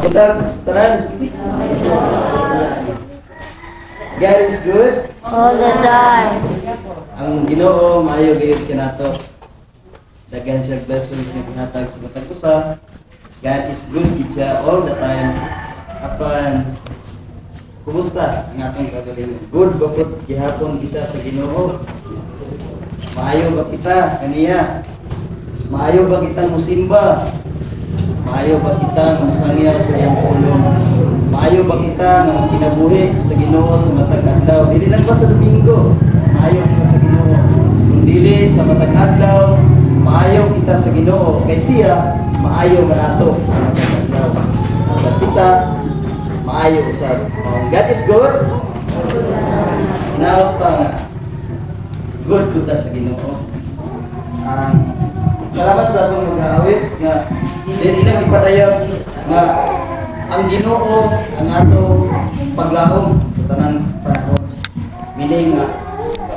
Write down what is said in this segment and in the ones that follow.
Budak, tanan. God is good. All the time. Ang Ginoo maayo gayud kanato. Daghan siya blessings nga gihatag sa matag usa. God is good gid siya all the time. Apan kumusta ang atong kagalingon? Good ba pud gihapon kita sa Ginoo? Maayo ba kita kaniya? Maayo ba kitang musimba? Maayo ba kita musangya sa iyang pulong? Maayo ba kita nga magkinabuhi sa Ginoo sa matag adlaw? Dili lang ba sa Domingo? Maayo kita sa Ginoo. Kung dili sa matag adlaw, maayo kita sa Ginoo. Kay siya maayo manato sa matag adlaw. At kita maayo usab. God is good. Now pa nga. Good kita sa Ginoo. Salamat sa atong mag-aawit nga dili lang ipadayag nga ang Ginoo ang atong paglaom sa tanang panahon. Meaning nga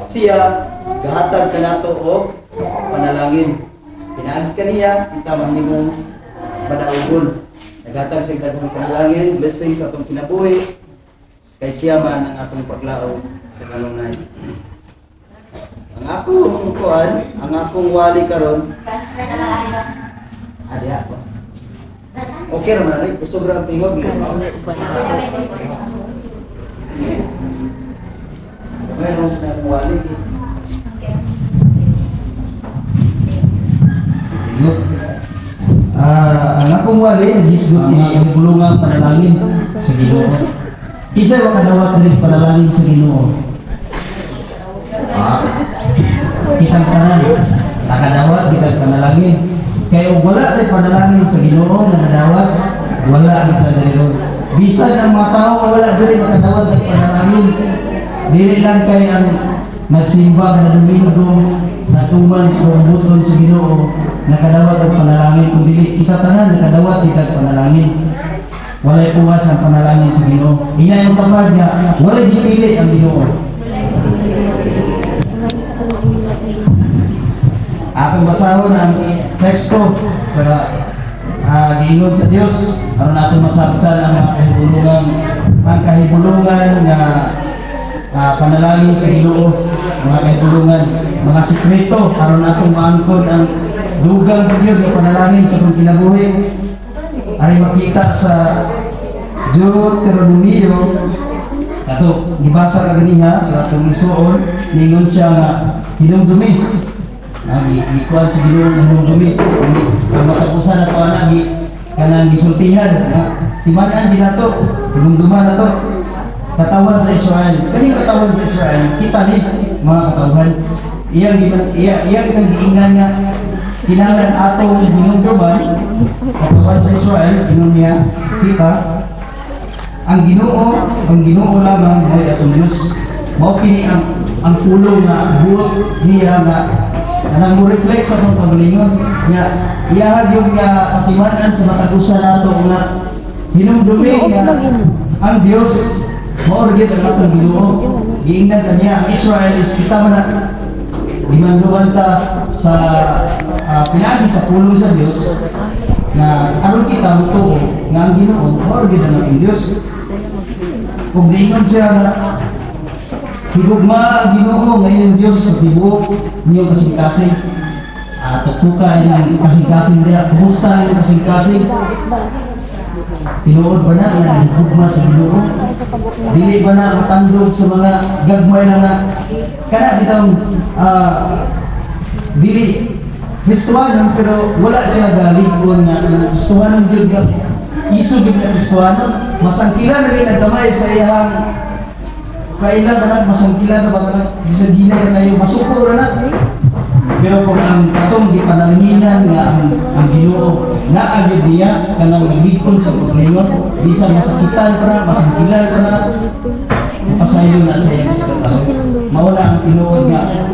siya gahatag kanato og panalangin. Pinaagi kaniya kita mahimong madaogon. Naghatag sa daghan panalangin, blessing sa atong kinabuhi. Kay siya man ang atong paglaom sa kanunay. Ang akong kuan, ang akong wali karon. Adi ako. Okay ra man rin, sobrang pingog. Meron na wali. Ang akong wali, gisgot ni ang bulungan panalangin sa Ginoo. Kinsay wa kadawat diri panalangin sa Ginoo? Kitang tanan, nakadawat kitang panalangin. Kaya wala tayo panalangin sa Ginoo nga nadawat, wala kita diri. Bisan ang mga tao wala diri nakadawat ng panalangin. Dili lang kay ang nagsimba kada Domingo, natuman sa buton sa Ginoo, nakadawat ang panalangin. Kung dili kita tanan nakadawat kita panalangin. Walay puwas ang panalangin sa Ginoo. Ina yung kapadya, walay dipili ang Ginoo. Atong basahon ang teksto sa giingon sa Dios aron nato masabtan ang mga kahibulungan nga panalangin sa Ginoo, mga kahibulungan, mga sikreto aron natong maangkon ang dugang pagyud nga panalangin sa atong kinabuhi. Ari makita sa Deuteronomio kato gibasa kaganiha sa atong isuon, ningon siya nga hinumdumi. Gikuan sa Ginoo ng hinumdumi. Ang matapusan na paana kanang gisultihan. Timan-an din nato, hinumduman nato. Katawan sa Israel. Kani katawan sa Israel, kita ni mga katawan. Iyang kitang giingnan nga kinahanglan atong hinumduman katawan sa Israel, ingon niya kita ang Ginoo lamang ay atong Dios. Mao kini ang pulong nga buot niya nga anang mo reflect sa atong kagalingon nga iyahag yung nga patiman-an sa matag-usa nato nga hinumdumi nga ang Dios mao gid ang atong Ginoo. Giingnan kaniya ang Israel is kita man gimanduan ta sa pinagi sa pulong sa Dios na aron kita mutuo nga ang Ginoo mao gid ang ating Dios. Kung giingon siya nga higugma ang Ginoo ngayon Diyos sa tibuok niyong kasing-kasing. Tuktuka yung kasing-kasing niya. Kumusta yung kasing-kasing? Tinuod ba na na higugma sa Ginoo? Dili ba na matandog sa mga gagmay na nga? Kana bitang dili Kristuhanon pero wala siya galikon na Kristuhanon yun nga isog yung Kristuhanon. Masangkilan na rin ang kamay sa iyang kailan na masangkilan na ba na bisag ginay kayo masuko ra na. Pero kung ang katong di panalanginan nga ang Ginoo naagid niya kanang naglikon sa paglingon bisan masakitan pa na masangkilan pa na pasayon na sa iyang sikataw. Mao na ang tinuod nga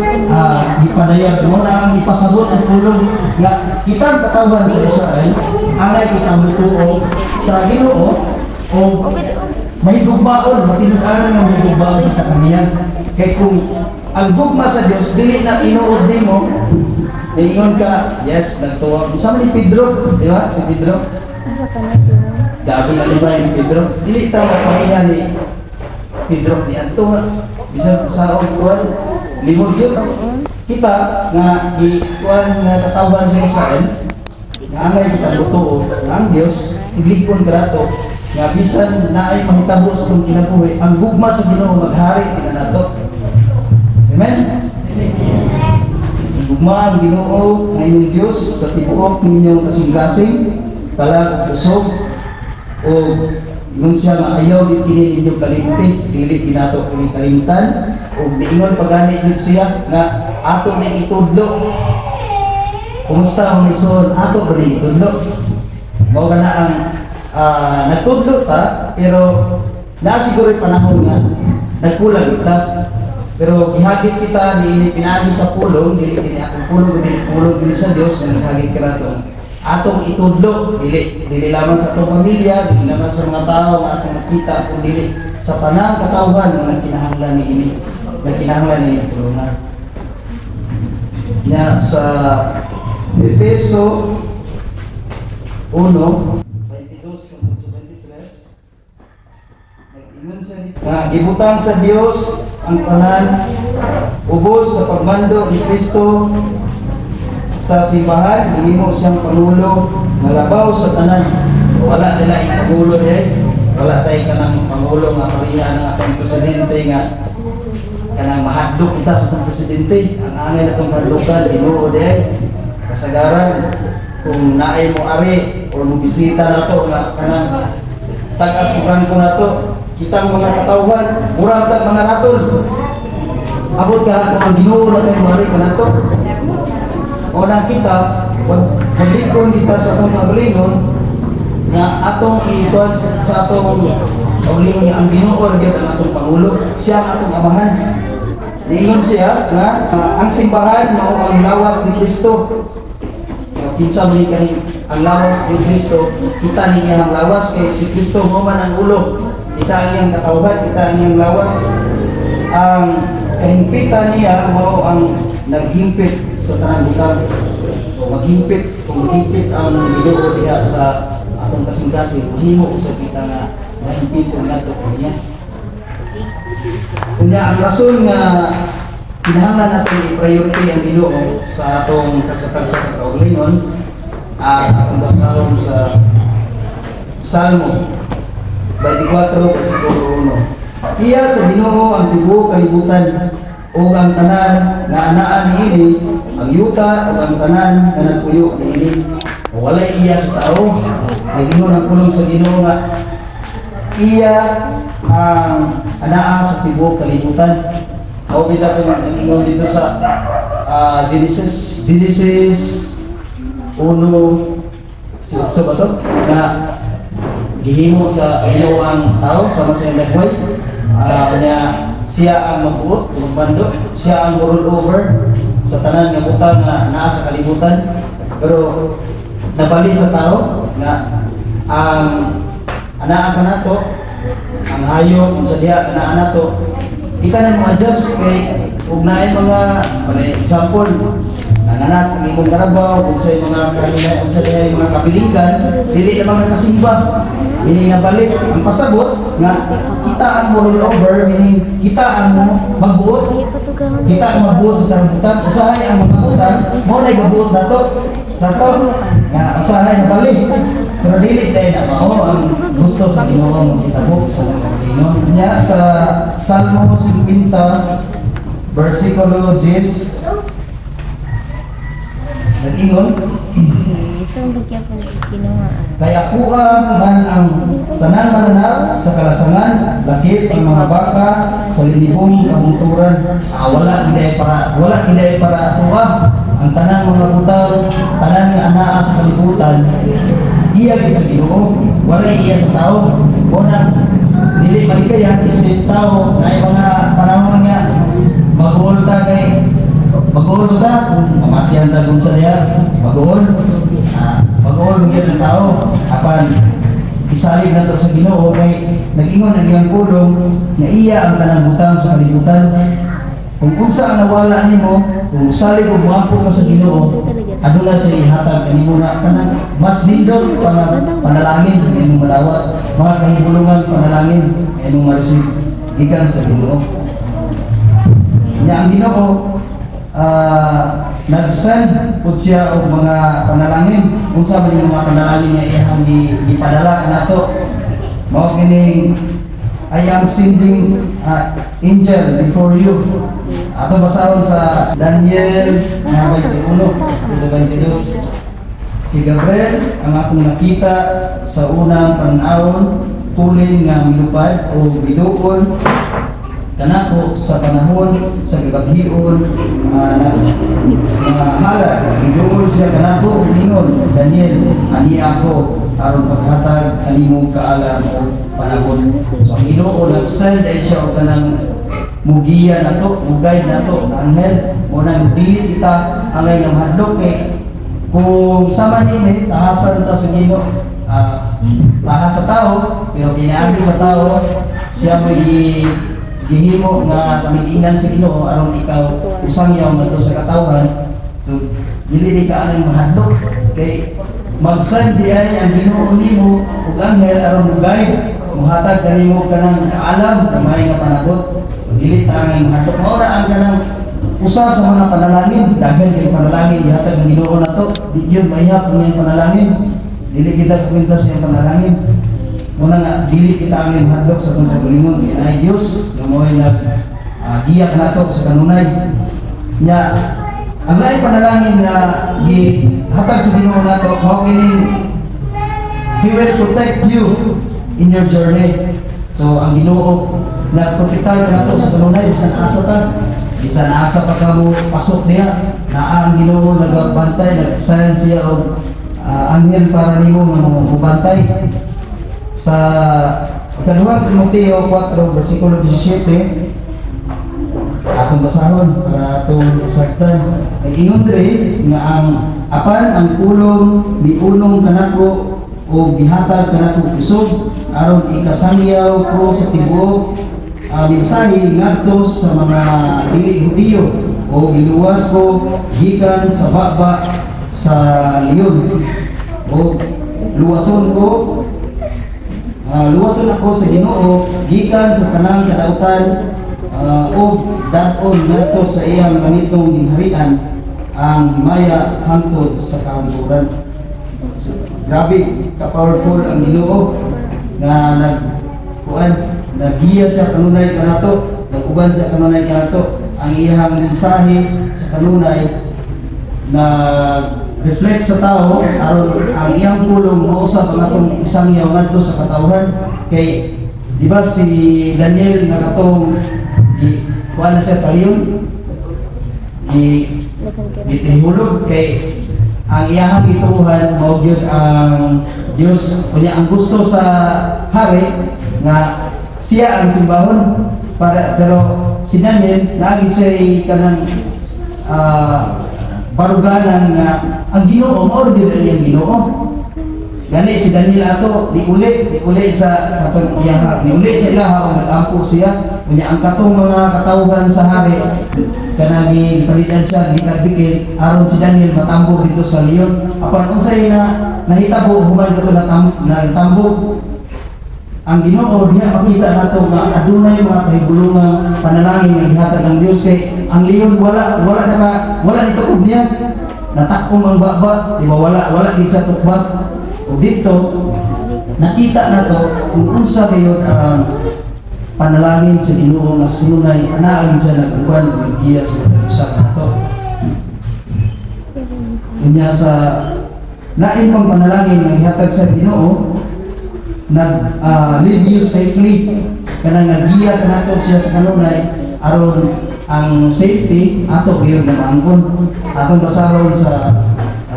ipadayag, mao na ang ipasabot sa pulong nga kitang katawan sa Israel angay kita mutuo sa Ginoo o may gugmaon, matinud-aron nga may gugmaon kita kaniya. Kaya kung ang gugma sa Diyos, dili na tinuod din mo, ingon ka, yes, nagtuwa. Isama ni Pedro, di ba? Si Pedro. Dabi alibay ni Pedro. Dili ta mapahiya ni Pedro ni Anto bisan sa kuan limod yun. Kita nga kuan nga katawan sa Israel nga angay kita butuo ang Dios iglikon grato nga bisan naay mahitabo sa kung kinabuhi ang gugma sa Ginoo maghari ina nato. Amen. Gugma ang Ginoo nga inyong Dios sa tibuok ninyong kasing-kasing talag usog o nung siya nga ayaw di kini inyong kalimti dili ginato kini kalimtan o diingon pagani gid siya nga ato ni itudlo. Kumusta ang igsoon ato ba ni itudlo? Mao kana ang nagtudlo ta pero naa siguro panahon nga nagkulang kita. Pero gihagit kita ni pinaagi sa pulong dili akong pulong dili sa Dios nga naghagit ka nato. Atong itudlo dili lamang sa atong pamilya, dili lamang sa mga tao nga atong makita kundi dili sa tanang katawhan nga nagkinahanglan niini. Nagkinahanglan ni pulungan. Nya sa Efeso 1:22-23 nag-ingon siya nga gibutang sa Dios ang tanan ubos sa pagmando ni Kristo sa simbahan, hihimo siyang pangulo nga labaw sa tanan. Wala nila ipangulo wala tayo kanang pangulo nga pariya ng atong presidente nga kanang mahadlok kita sa atong presidente. Ang angay na itong kadlukan, Ginoo kasagaran kung naay mo ari o mo bisita na to nga kanang tagas ko na to kitang mga katawhan, murag tag mga ratol. Abot ka kung ang Ginoo na tayo mari ka na to. O nakita, maglikon kita sa atong paglingon na atong iikot sa atong paglingon niya ang Ginoo gyud ang atong pangulo, siya ang atong amahan. Niingon siya nga ang simbahan mao ang lawas ni Kristo. Kinsa man kani ang lawas ni Kristo, kita niya ang lawas kay si Kristo mo man ang ulo. Kita ang iyang katawhan, kita ang iyang lawas. Ang kahimpitan niya mao ang naghimpit sa tanang butang. Maghimpit, kung maghimpit ang Ginoo diha sa atong kasing-kasing, mahimo sa kita nga mahimpit ko nato kanya. Kunya ang rason nga kinahanglan natin i-priority ang Ginoo sa atong tagsa-tagsa kakaulingon atong basahon sa Salmo 24 versikulo 1. Iya sa Ginoo ang tibuok kalibutan o ang tanan nga anaan niini, ang yuta o ang tanan nga nagpuyo niini. O walay iya sa tao, nagingon ang pulong sa Ginoo nga iya ang anaa sa tibuok kalibutan. O bida ko nagingon dito sa Genesis 1 sa bato na gihimo sa Ginoo ang tao sama sa nagway niya siya ang magbuot, magbando, siya ang roll over sa tanan nga butang nga naa sa kalibutan. Pero nabali sa tao na ang anaa ka nato, ang hayop kung sa diha anaa nato, kita na mo adjust kay ug naay mga example ang anak ang imong karabaw kung sa mga kanina kung sa mga kabilinggan dili na mga kasimba meaning nabalik ang pasabot nga kita ang roll over meaning kita ang magbuot kita ang magbuot sa karambutan usahay ang mga butan mo na igabuot nato sa to nga usahay nabalik pero dili dahil na mao ang gusto sa Ginoo itabok sa Ginoo niya sa Salmo 50 versikulo 10 nag-ingon kaya kuha man ang tanan mananaw sa kalasangan lakip ang mga baka sa linibong kabunturan wala inday para tuwa ang tanan mga butaw tanan nga anaa sa kalibutan iya gid sa Ginoo wala iya sa tao bona dili maligaya isip tao na mga panahon nga mag-uol ta kay mag-uol ta kung mamatihan ta kung sa diya mag-uol magyud ang tao apan isalig na to sa Ginoo kay nag-ingon ang iyang pulong na iya ang tanang butang sa kalibutan Kung unsa ang nawala nimo, kung usali ko muampo ka sa Ginoo, aduna siya ihatag kanimo na kanang mas nindot panalangin imong malawat, mga kahibulungan panalangin imong ma-receive gikan sa Ginoo. Nya ang Ginoo nag-send pud siya og mga panalangin. Unsa man yung mga panalangin nga iyang gipadala nato? Mao kining I am sending angel before you. Ato basahon sa Daniel 21:22. Si Gabriel ang akong nakita sa unang panahon, tulin nga milupad o biduon kanako sa panahon sa gagabhion na halad. Biduon siya kanako ug ingon, Daniel, ani ako aron paghatag kanimo kaalam o panahon. So ang Ginoo nag-send ay siya og kanang mugiya nato, mugay nato, anghel mo nang dili kita angay ng hadlok kay kung sama ni tahasan ta sa Ginoo, tahas sa tao pero pinaagi sa tao siya mo gihimo nga pamiginan sa Ginoo aron ikaw usang yaw ngadto sa katawhan. So dili ka anay mahadlok kay mag-send di ay ang Ginoo nimo ug anghel aron mugay muhatag kanimo kanang kaalam kamay nga panagot. Dili ta ang mahadlok mao ra ang kanang usa sa mga panalangin. Daghan kay panalangin gihatag ng Ginoo nato, di gyud mahihap ang iyang panalangin. Dili kita kwenta sa iyang panalangin. Muna nga dili kita ang mahadlok sa atong pagalingon kay ay Dios nga mo'y giyak nato sa kanunay. Nya ang lain panalangin nga gihatag sa Ginoo nato mao kining He will protect you in your journey. So ang Ginoo nagprotektar nato sa kanunay bisan asa ta, bisan asa pa ka mo pasok niya, na ang Ginoo nagbantay, nag-sign siya og anghel para nimo nga mobantay. Sa ikaduhang Timoteo 4 versikulo 17 atong basahon para atong saktan. Ingon diri nga ang apan ang pulong biunong kanako o gihatag kanako kusog aron ikasangyaw ko sa tibuok mensahe ngadto sa mga dili Hudiyo o iluwas ko gikan sa baba sa leon o luwason ako sa Ginoo gikan sa tanang kadautan o daton ngadto sa iyang ganitong gingharian ang himaya hangtod sa kahangturan. So, grabe ka-powerful ang Ginoo na naggiya sa kanunay kanato, nag-uban sa kanunay kanato. Ang iyang mensahe sa kanunay na reflect sa tao aron ang iyang pulong mausap ang atong isang yaw ngadto sa katawhan. Kay di ba si Daniel nga katong kuan na siya sa leon gitihulog kay ang iyang gituhan mao gyud ang Dios kunya ang gusto sa hari nga siya ang simbahon pero si Daniel lagi siya kanang baruganan nga ang Ginoo mao gyud ang Ginoo. Gani si Daniel ato diuli sa katong iyaha, diuli sa ilaha ug nag-ampo siya. Kunya ang katong mga katawhan sa hari kanang gipalitan siya gitagbikil aron si Daniel matambog dito sa leon. Apan unsay nahitabo human kato nagtambog ang Ginoo diha makita nato nga adunay mga kahibulungang panalangin nga gihatag ang Dios kay ang leon wala nitukob niya. Natakom ang baba, di ba wala gid sa tukbak. O dito nakita nato kung unsa kayo ang panalangin sa Ginoo nga sunay anaagin sa nagkuan ug giya sa usa nato. Unya sa lain pang panalangin nga gihatag sa Ginoo lead you safely kanang nagiya kanato siya sa kanunay aron ang safety ato gyud nga maangkon. Atong basahon sa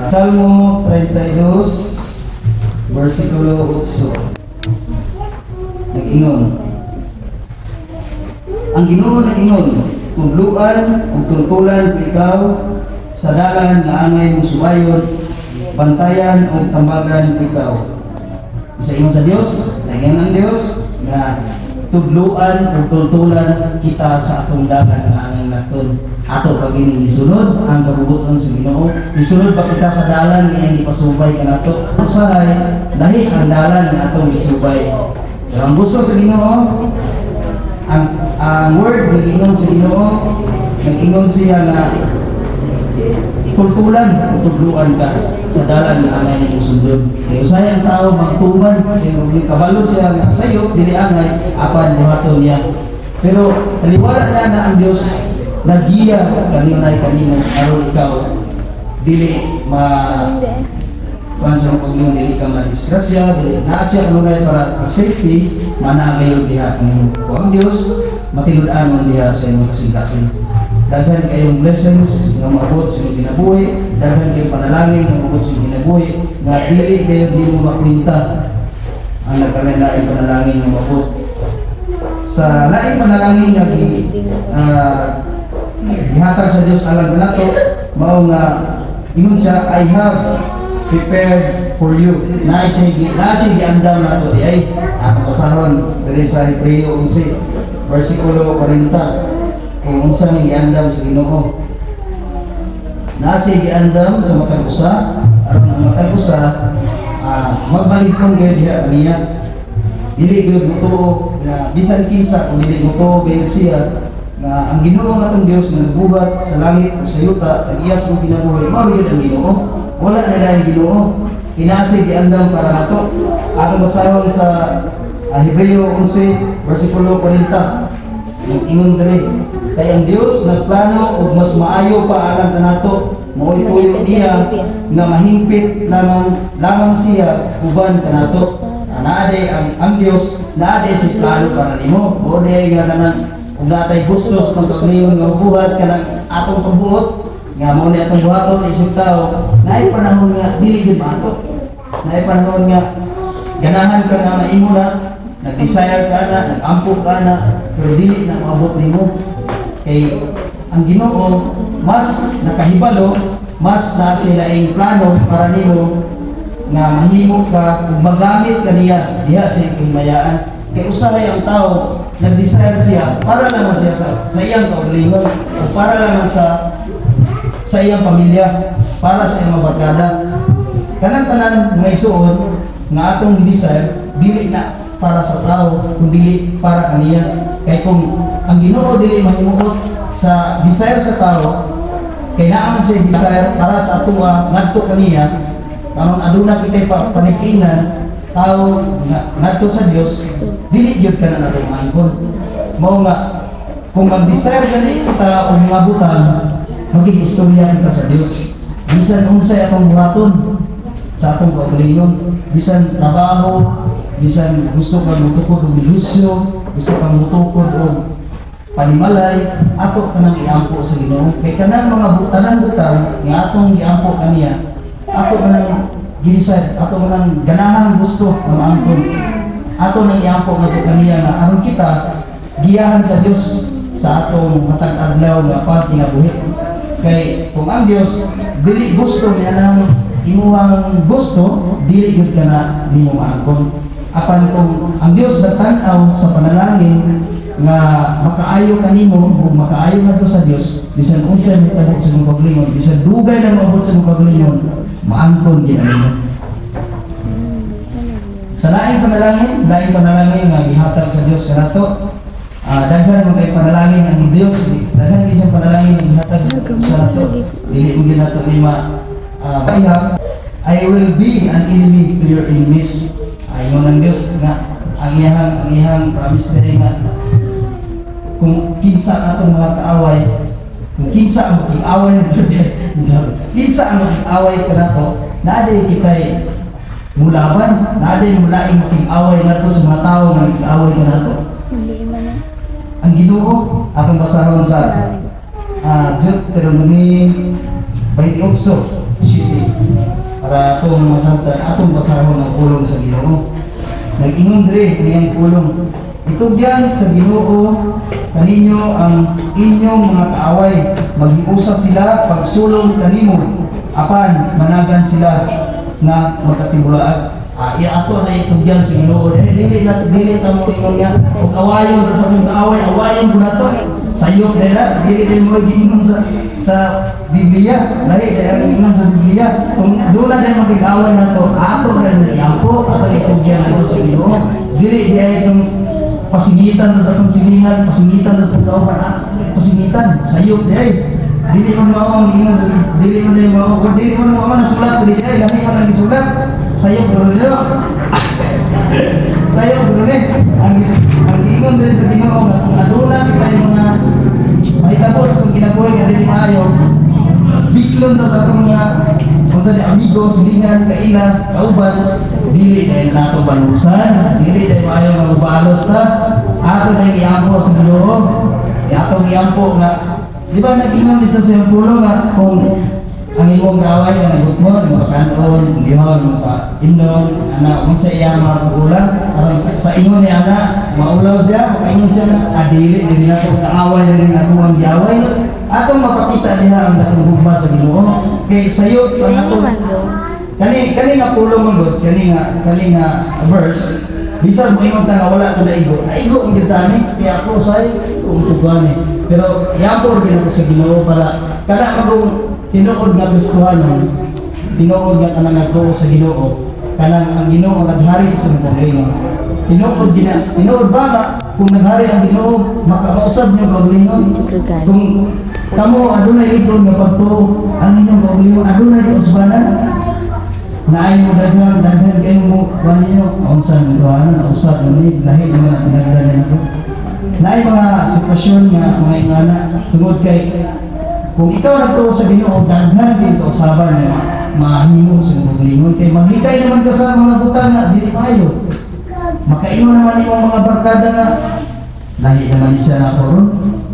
Salmo 32 versikulo 8. Nag-ingon ang Ginoo nag-ingon, tudluan ug tuntulan ko ikaw sa dalan nga angay mo subayon, bantayan ug tambagan ko ikaw. Sa ingon sa Dios, nagyan ang Dios nga tudluan o tultulan kita sa atong dalan nga aming naton. Ato pag ini isunod ang kabubuton sa Ginoo. Isunod pa kita sa dalan nga hindi pasubay kanato. Usahay lahi ang dalan nga atong isubay. So, ang gusto sa Ginoo, ang word ng ingon sa Ginoo, nag-ingon siya na tultulan, tudluan ka sa dalan nga angay ning sundod. Kaya usahay ang tao magtuman, kasi kabalo siya nga sayo, dili angay, apan buhaton niya. Pero taliwala niya na ang Dios nagiya kaninay kanino aron ikaw dili sa paglingon, dili ka madisgrasya, dili naa siya kanunay para safety, managayon diha kanimo. Kung ang Dios matilud-anon diha sa imong kasing-kasing. Daghan kayong blessings nga maabot sa imong kinabuhi, daghan kayong panalangin nga maabot sa imong kinabuhi, nga dili kayo di mo makwinta ang nagkalain panalangin nga maabot. Sa laing panalangin nga gihatag sa Dios alang nato, mao nga ingon siya, I have prepared for you. Na siya giandam nato di ay ang basahon diri sa Hebreo 11 versikulo 40 kung unsa ni giandam sa Ginoo. Na siya giandam sa matag usa aron ang matag usa magbaligkon gyud diha kaniya. Dili gyud mutuo na bisan kinsa kung dili mutuo gyud siya na ang Ginoo nga atong Dios nga nagbuhat sa langit ug sa yuta tag-iyas mo kinabuhi, mao gyud ang Ginoo. Wala na lang Ginoo. Kinasig giandam para nato. Atong basahon sa Hebreo 11 versikulo 40. Ang ingon diri, kay ang Dios nagplano og mas maayo pa alang kanato, mao'y tuyo iya nga mahimpit lamang siya uban kanato. Naade ang Dios, naade si plano para nimo. Mo diri nga kanang kung natay gusto sa pagkakliyon nga buhat kanang atong pagbuot nga mo ni atong buhaton isip tao, naay panahon nga dili gyud maato. Naay panahon nga ganahan ka nga maimo na, nag-desire ka na, nag-ampo ka na, pero dili na maabot nimo. Kay ang Ginoo mas nakahibalo, mas na sila ing plano para nimo nga mahimo ka ug magamit kaniya diha sa iyong mayaan. Kay usahay ang tao nag-desire siya para lang siya sa iyang kaugalingon o para lang sa iyang pamilya, para sa iyang barkada. Tanan-tanan mga isuon nga atong desire dili na para sa tao kundi para kaniya. Kay kung ang Ginoo dili mahimuot sa desire sa tao, kay naa man siya desire para sa atoa ngadto kaniya, karon aduna kitay panikinan tao ngadto sa Dios, dili gyud ka na natong angkon. Mao nga kung mag-desire gani kita o mga butang, maging-istorya kita sa Dios. Bisan unsay atong buhaton sa atong kaugalingon, bisan trabaho, bisan gusto kang mutukod og negosyo, gusto kang mutukod og panimalay, ato kanang iampo sa Ginoo. Kay kanang mga butang nga atong iampo kaniya, ato kanang ginisad, ato kanang ganahan gusto nga maangkon. Ato nang iampo ngadto kaniya nga aron kita giyahan sa Dios sa atong matag adlaw nga pagkinabuhi. Kay kung ang Dios dili gusto niya nang imuhang gusto, dili gyud kana nimo maangkon. Apan kung ang Dios nagtan-aw sa panalangin nga makaayo kanimo ug makaayo ngadto sa Dios, bisan unsay mitabo sa imong kaugalingon, bisan dugay na maabot sa imong kaugalingon, maangkon gyud nimo. Sa laing panalangin nga gihatag sa Dios kanato, daghan mo kay panalangin ang Dios, daghan isang panalangin nga gihatag sa nato. Dili mo ginato lima I will be an enemy to your enemies. Ayon ng Dios nga ang iyang promise diri nga kung kinsa atong mga kaaway, kung kinsa ang mag-away kinsa ang mag-away kanato, naday kitay mulaban, naday mulaing mag-away nato sa mga tawo nga mag-away kanato. Ang Ginoo atong basahon sa Deuteronomy 28 para atong masamtan, atong basahon ang pulong sa Ginoo. Nag-ingon diri niyang pulong, itugyan sa Ginoo kaninyo ang inyong mga kaaway, mag-iusa sila pagsulong kanimo, apan managan sila nga magkatibulaan. iya ato na itugyan sa Ginoo. Dili ta mo ingon nga ug awayon sa mong kaaway, awayon ko na to. Sayo dira, dili mo giingon sa Biblia, lahi dahil ingon sa Biblia. Kung doon na dahil mag-away na to, ato rin na iampo, ato itugyan na ito sa Ginoo. Dili dahil itong pasingitan sa itong silingan, pasingitan sa kauban, pasingitan, sayo dahil. Dili mo mao ingon sa dili mo mao na sulat dili ay lahi man ang isulat. Sayo guro nila. Sayo guro ni ang ingon diri sa Ginoo nga kung aduna kay mga mahitabo sa kung kinabuhi nga dili maayo. Biklon ta sa atong mga kung sa amigo, silingan, kaila, kauban, dili dahil nato balusan, dili dahil maayo nga ubalos ta. Ato na iampo sa Ginoo. Ato iampo nga di ba nag-ingon dito sa pulo nga kung ang imong gaway na nagutmo, makanon, gihon, inom, ana, kung sa iya mga kukulang, sa ingon ni ana, maulaw siya, makaingon siya na adili, din na itong kaaway na rin ako ang gaway, atong mapakita niya ang datong gugma sa Ginoo. Kaya sayo, kani nga pulo mong kani nga verse, bisan mo ingon ta nga wala sa naigo ang gitani, kaya ako say, kung pero yapor din ako sa Ginoo para kada magong tinuod nga gustuhan, tinuod nga kanang nagtuo sa Ginoo, kanang ang Ginoo naghari sa paglingon. Tinuod ba nga kung naghari ang Ginoo makausab niyo paglingon. Kung kamo adunay ligon nga pagtuo ang inyong paglingon, adunay usbanan. Naay mo daghan kayo mo kuan niyo unsan kuan usab ni lahi naman ang pinagdala nako. Naay mga sitwasyon nga mga ingana tungod kay kung ikaw nagtuo sa Ginoo daghan din ka usaban nga mahimo sa paglingon kay maglikay naman ka sa mga butang nga dili maayo. Makaingon naman imong mga barkada nga lahi naman siya na ron.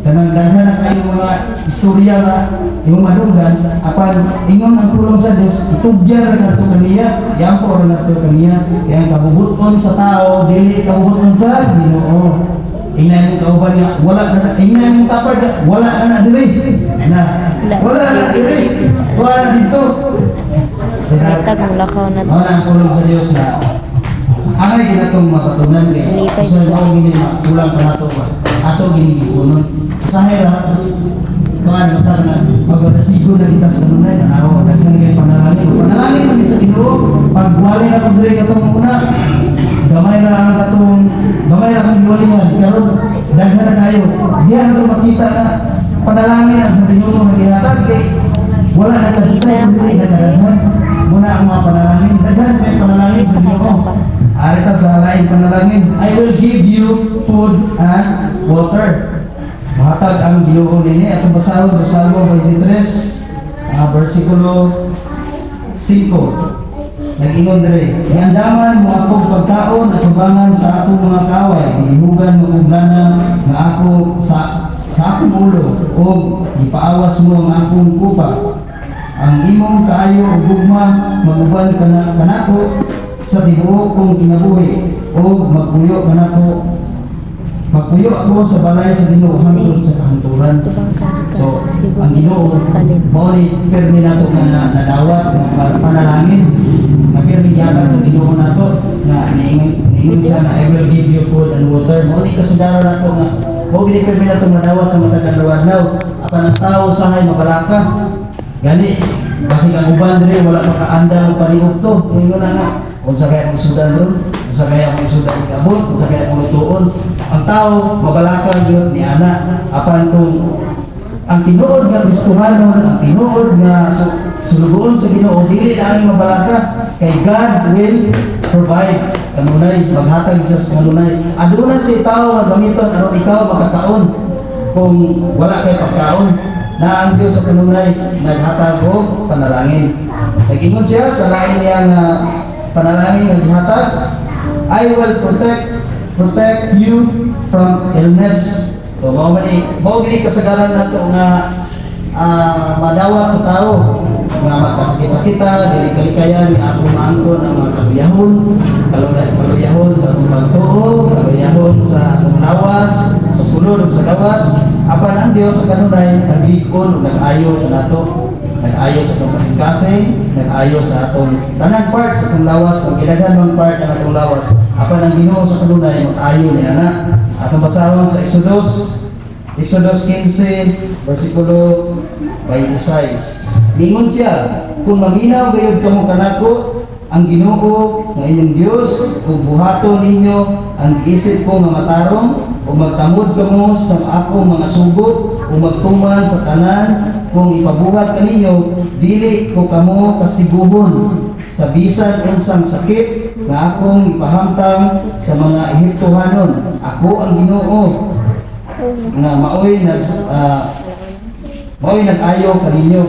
Kanang daghan na kayo mga istorya nga imong madunggan apan ingon ang tulong sa Dios itugyan ra nato kaniya, yampo ra nato kaniya, kaya kabubuton sa tao dili kabubuton sa Ginoo. Ingnan mo kauban nga wala na ingnan mo tapad wala na diri na wala na diri wala na dito wala ang tulong sa Dios na angay ginatong mapatunan kay usa mo gini kulang pa nato ba ato gini kunon usahay ra kuan ta na magdasigo na kita sa lunay na aw daghan kay panalangin man sa Ginoo pagwali na pag diri katong una gamay na ang giwalihan karon daghan na kayo diha na to makita na panalangin ang sa Ginoo nga gihatag kay wala na kita dili na daghan muna ang mga panalangin daghan kay panalangin sa Ginoo arita sa lain panalangin I will give you food and water mahatag ang Ginoo nini atong basahon sa Salmo 23 versikulo 5 nag-ingon diri, iandaman mo akong pagkaon at tubangan sa akong mga kaway, ihugan mo og lana nga ako sa akong ulo, o ipaawas mo ang akong kupa. Ang imong kaayo o gugma, maguban kanako sa tibuok kong kinabuhi, o magpuyo ako sa balay sa Ginoo hangtod sa kahanturan. So, ang Ginoo, mao ni permi nato nga nadawat ng panalangin. Napirmi yata sa Ginoo nato na niingon siya na I will give you food and water. Mao ni kasundaro nato nga mao gini permi nato madawat sa matag adlaw. Apan ang tao sahay mabalaka. Gani basig ang uban diri wala makaandal paniog to. Ingon na nga unsa kaya ang sudan ron? Unsa kaya ang sudan ikabot? Unsa kaya ang lutuon? Ang tao mabalaka gyud ni ana. Apan kung ang tinuod nga Kristohanon, ang tinuod nga sulugoon sa Ginoo dili na ang mabalaka kay God will provide kanunay maghatag siya sa kanunay. Aduna si tao nga gamiton aron ikaw makakaon kung wala kay pagkaon na ang Dios sa kanunay naghatag og panalangin. Nag-ingon siya sa lain niya nga panalangin nga gihatag, I will protect you from illness. So mao gini kasagaran nato nga madawat sa tao nga magkasakit-sakita, dili kalikayan ni ako maangkon ang mga kaluyahon sa atong pagtuo, kaluyahon sa atong lawas, sa sulod ug sa gawas. Apan ang Dios sa kanunay naglikon ug nag-ayo nato. nag-ayo sa atong kasing-kasing, nag-ayo sa atong tanang part sa atong lawas, kung ginaghanong part ng atong lawas, apan ang Ginoo sa kanunay mag-ayo ni ana. Atong basahon sa Exodus 15 versikulo 26. Mingon siya, kung maminaw gayud kamo kanako ang Ginoo nga inyong Dios, ug buhaton ninyo ang isip ko nga matarong, ug magtamod kamo sa akong mga sugot, ug magtuman sa tanan kung ipabuhat kaninyo, dili ko kamo kastiguhon sa bisan unsang sakit nga akong ipahamtang sa mga Ehiptohanon. Ako ang Ginoo nga maoy nag-ayo kaninyo.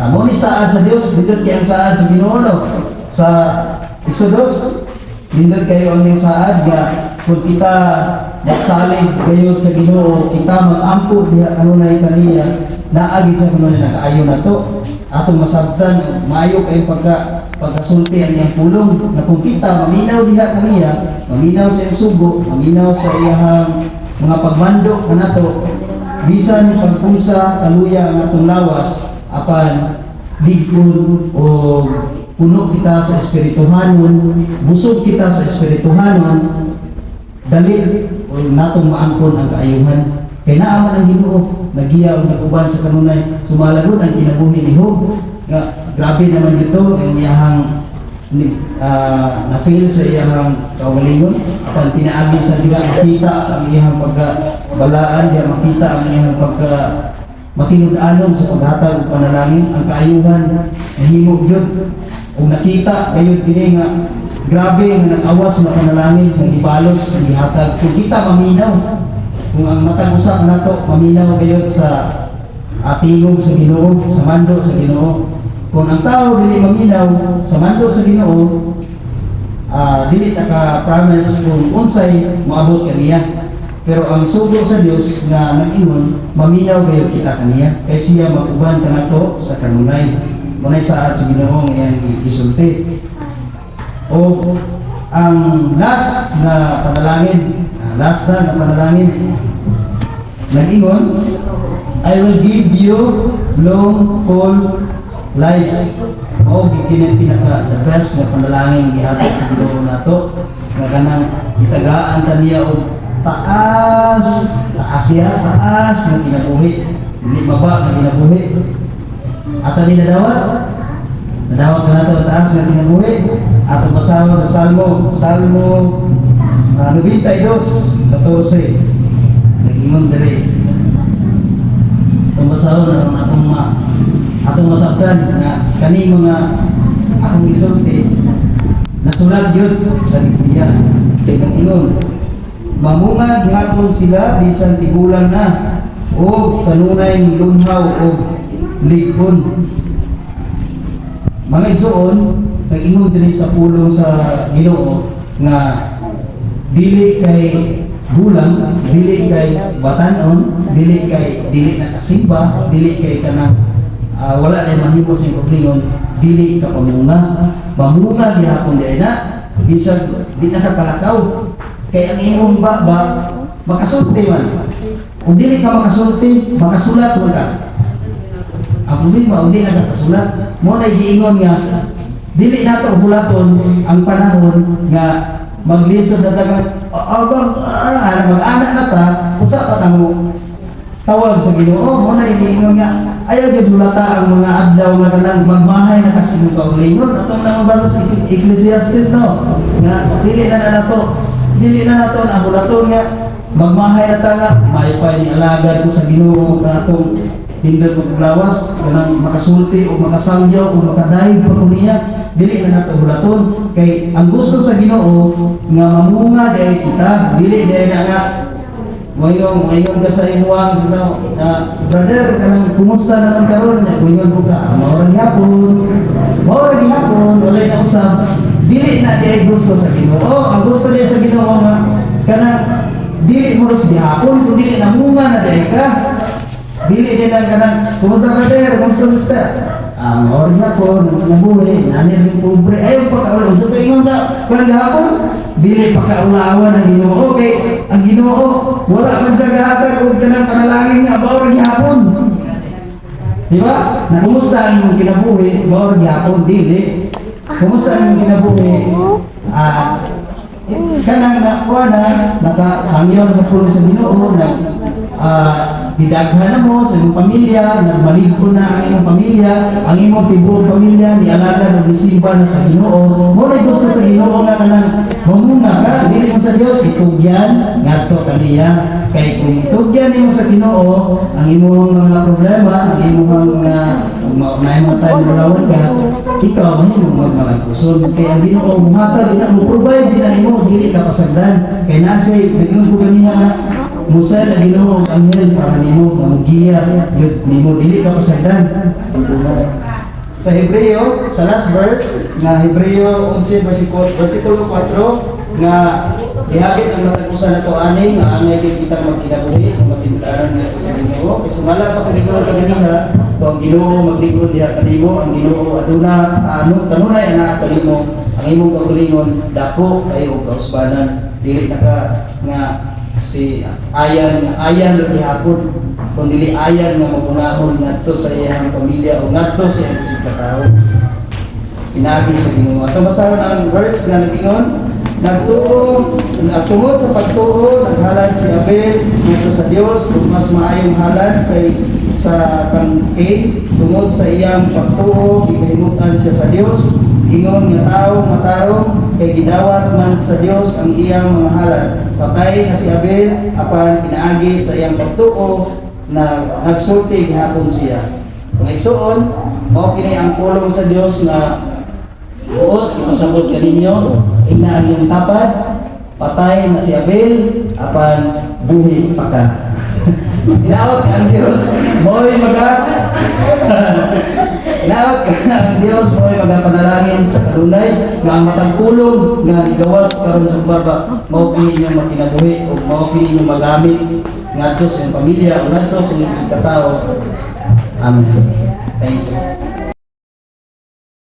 Mo ni saad sa Dios, dito kay ang saad sa Ginoo no? Sa Exodus, dindot kayo ang yung saad nga kung kita magsalig kayo sa Ginoo, kita mag-ampo diha kanunay kaniya, naagid sa kanunay nag-ayo na to. Atong masabtan, maayo kayo pagkasulti ang iyang pulong, na kung kita maminaw diha kaniya, maminaw sa iyang sugo, maminaw sa iyang mga pagmando na to, bisan pagpusa kaluya ang atong lawas, apan ligpon o puno kita sa espirituhanon, busog kita sa espirituhanon, dali o natong maangkon ang kaayuhan. Kaya naaman ang Ginoo, nagiya o naguban sa kanunay, sumalagot ang kinabuhi ni Job. Grabe naman dito, ang iyahang na-feel sa iyahang kawalingon, apan pinaagi sa Diyos, makita ang iyahang pagkabalaan, diya makita ang iyahang matinud-anon sa paghatag o panalangin, ang kaayuhan, nahimo yun. Kung nakita kayo din nga grabe nga nag-awas na panalangin, ng ibalos, ng ihatag. Kung kita maminaw, kung ang matag-usak na to, maminaw kayo sa tingog sa Ginoo, sa mando sa Ginoo. Kung ang tao dili maminaw sa mando sa Ginoo, dili ta ka promise kung unsay moabot kaniya. Pero ang sugo sa Dios nga nag-ingon, maminaw kayo kita kaniya, kay siya mag-uban kanato sa kanunay. Munay saad sa Ginoo nga iyang isulti. O ang last na panalangin, nag-ingon, I will give you long, full lives. O gikinit pinaka the best na panalangin gihatag sa Ginoo nato, nga kanang itagaan kaniya og taas nga kinabuhi, hindi baba nga kinabuhi. Ato ni nadawat ka na ito taas nga kinabuhi. Ato basahon sa Salmo 92:14. Nag-ingon diri. Itong basahon atong masabtan nga kani mga akong isulti nasulat yun sa Biblia. Nag-ingon, mamunga gihapon sila bisan tigulang na o kanunay lunhaw o ligon. Mga igsoon, nag-ingon din sa pulong sa Ginoo nga dili kay gulang, dili kay batanon, dili na kasimba, dili kay kanang wala na mahimo sa paglingon, dili ka pamunga. Mamunga gihapon di na bisag di na kalakaw. Kay ang imong ba makasulti man. Kung dili ka makasulti, makasulat mo ka. Ang problema, hindi na nakasulat. Mo na giingon nga, dili na ito bulaton ang panahon nga maglisod na tagang mag-anak na ta, usa pa tamo tawag sa Ginoo. Mo na giingon nga, ayaw yung bulata ang mga adlaw nga kanang magmahay na kasi mo kaulingon. Atong na mabasa sa Ecclesiastes no, nga dili na nato ang bulaton nga magmahay na ta nga, may pa ni alagad ko sa Ginoo nga atong hindi ko paglawas, kanang makasulti o makasangyaw o makadahig pa niya, dili na nato bulaton. Kay ang gusto sa Ginoo nga mamunga dahil kita, dili dahil na nga mayong ka sa imuang sa brother, kanang kumusta naman karon niya, mayong ko ka, maurang hapon, walay na usab, dili na dahil gusto sa Ginoo. Ang gusto niya sa Ginoo nga, kanang dili mo rin hapon, kung dili na munga na dahil ka, dili din lang kanang kumusta brother, kumusta sister, maurang hapon, nabuhi, nanir yung pobre, ayaw pa kaulang, so paingon sa hapon, dili pa kaulawan ang Ginoo. Okay, ang Ginoo wala man sa gahatag o kanang panalangin nga maurang hapon. Di ba? Na kumusta ang imong kinabuhi, mao gyapon dili. Kumusta ang imong kinabuhi? Kanang nakuha na nakasangyon sa pulo sa Ginoo na hidaghan na mo sa imong pamilya, nagmaligko na ang imong pamilya, ang imong tibuok pamilya nialaga ng isimba na sa Ginoo. Mo na gusto sa Ginoo na kanang mamuna ka, dili mo sa Dios itugyan ngadto kaniya. Kay kung itugyan nimo sa Ginoo ang imong mga problema, ang imong mga tayo mulawon ka, ikaw mahimo magmalakuson. Kaya ang Ginoo muhatag ina mo provide din nimo dili ka pasagdan. Kay nasay bigyan ko kaniya musal ang Ginoo ang anghel para nimo mamugiya yun nimo dili ka pasagdan. Sa Hebreo, sa last verse na Hebreo 11 versikulo 4 nga ihagit ang natagusan nato ani nga angay din kita magkinabuhi matindaran nga sa Ginoo. Isumala sa Panginoon kaganiha kung ang Ginoo magligod diha kanimo, ang Ginoo aduna kanunay ana kanimo, ang imong kaugalingon dako kayo kausbanan dili naka nga si ayan lo gihapon kung dili ayan nga magunahon ngadto sa iyang pamilya o ngadto sa iyang isig katao pinagi sa Ginoo. Ato basahan ang verse nga nag-ingon nagtungod sa pagtuo naghalad si Abel ngadto sa Dios ug mas maayong halad kay sa Cain tungod sa iyang pagtuo gipahimutan siya sa Dios. Ingon nga tao matarong kay gidawat man sa Dios ang iyang mga halad. Patay na si Abel apan pinaagi sa iyang pagtuo na nagsulti gihapon siya. Kung igsuon mao kini ang pulong sa Dios na buot ipasabot kaninyo ina ang iyong tapad. Patay na si Abel apan buhi pa ka. Inaot ka ang Diyos mo'y inaot ka ang Diyos mo'y magapanalangin sa kalunay nga ang matagpulong nga igawas karon sa baba mao kini inyong makinabuhi o mao kini inyong magamit ngadto sa iyong pamilya o ngadto sa inyong katao. Amen. Thank you.